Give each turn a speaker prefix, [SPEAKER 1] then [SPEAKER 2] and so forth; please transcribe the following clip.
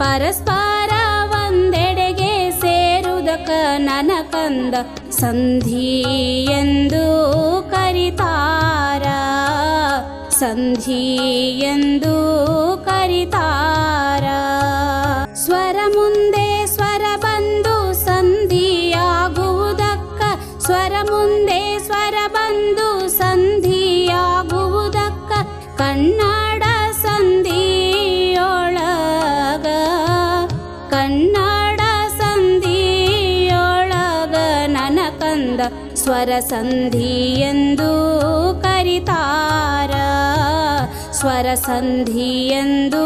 [SPEAKER 1] ಪರಸ್ಪರ ಒಂದೆಡೆಗೆ ಸೇರುವುದಕ್ಕ ನನ್ನ ಕಂದ ಸಂಧಿ ಎಂದು ಕರಿತಾರ, ಸಂಧಿ ಎಂದು ಕರಿತಾರ. ಸ್ವರ ಮುಂದೆ ಸ್ವರ ಬಂದು ಸಂಧಿಯಾಗುವುದಕ್ಕ, ಸ್ವರ ಮುಂದೆ ಸ್ವರ ಬಂದು ಸಂಧಿಯಾಗುವುದಕ್ಕ ಕನ್ನಡ ಸಂಧಿಯೊಳಗ, ಕನ್ನಡ ಸಂಧಿಯೊಳಗ ನನ್ನ ಕಂದ ಸ್ವರ ಸಂಧಿ ಎಂದು ಕರಿತಾರ, ಸ್ವರ ಸಂಧಿ ಎಂದು